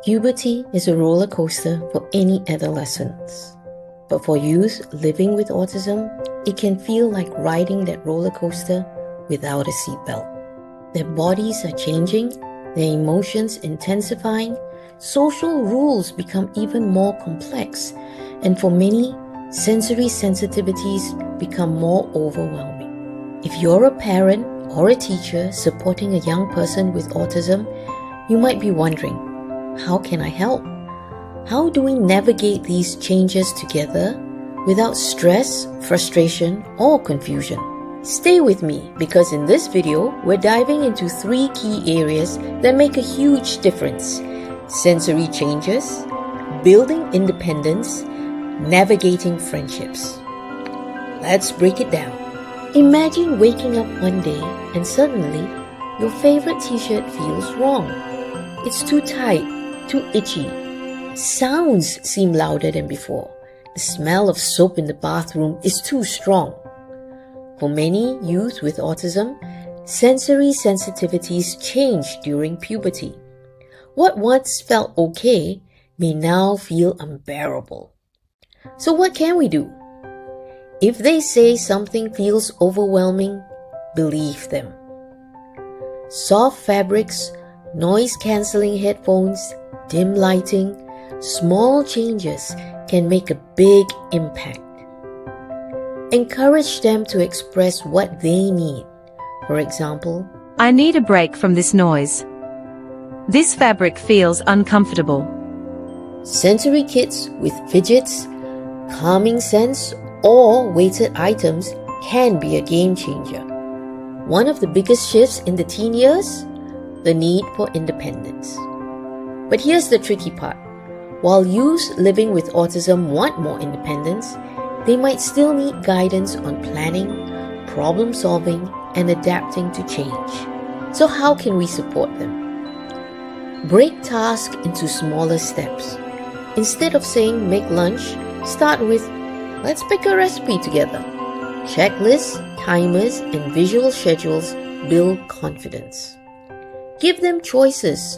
Puberty is a roller coaster for any adolescents. But for youth living with autism, it can feel like riding that roller coaster without a seatbelt. Their bodies are changing, their emotions intensifying, social rules become even more complex, and for many, sensory sensitivities become more overwhelming. If you're a parent or a teacher supporting a young person with autism, you might be wondering, how can I help? How do we navigate these changes together without stress, frustration, or confusion? Stay with me because in this video, we're diving into 3 key areas that make a huge difference: sensory changes, building independence, navigating friendships. Let's break it down. Imagine waking up one day and suddenly your favorite t-shirt feels wrong. It's too tight, too itchy. Sounds seem louder than before. The smell of soap in the bathroom is too strong. For many youth with autism, sensory sensitivities change during puberty. What once felt okay may now feel unbearable. So what can we do? If they say something feels overwhelming, believe them. Soft fabrics, noise-cancelling headphones, dim lighting, small changes can make a big impact. Encourage them to express what they need. For example, I need a break from this noise. This fabric feels uncomfortable. Sensory kits with fidgets, calming scents, or weighted items can be a game changer. One of the biggest shifts in the teen years? The need for independence. But here's the tricky part. While youths living with autism want more independence, they might still need guidance on planning, problem solving, and adapting to change. So how can we support them? Break tasks into smaller steps. Instead of saying make lunch, start with let's pick a recipe together. Checklists, timers, and visual schedules build confidence. Give them choices.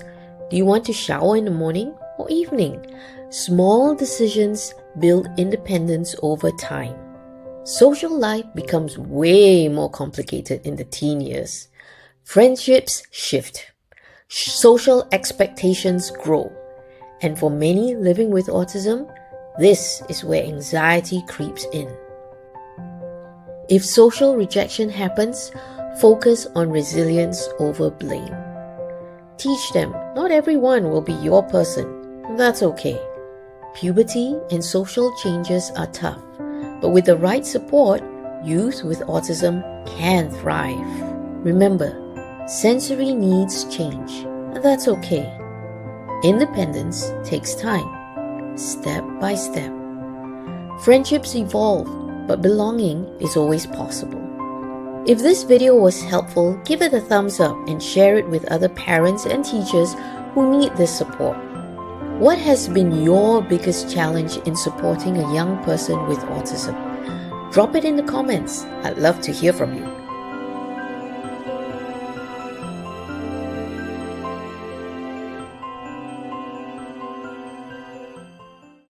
Do you want to shower in the morning or evening? Small decisions build independence over time. Social life becomes way more complicated in the teen years. Friendships shift. Social expectations grow. And for many living with autism, this is where anxiety creeps in. If social rejection happens, focus on resilience over blame. Teach them not everyone will be your person. That's okay. Puberty and social changes are tough, but with the right support, youth with autism can thrive. Remember, sensory needs change, and that's okay. Independence takes time, step by step. Friendships evolve, but belonging is always possible. If this video was helpful, give it a thumbs up and share it with other parents and teachers who need this support. What has been your biggest challenge in supporting a young person with autism? Drop it in the comments. I'd love to hear from you.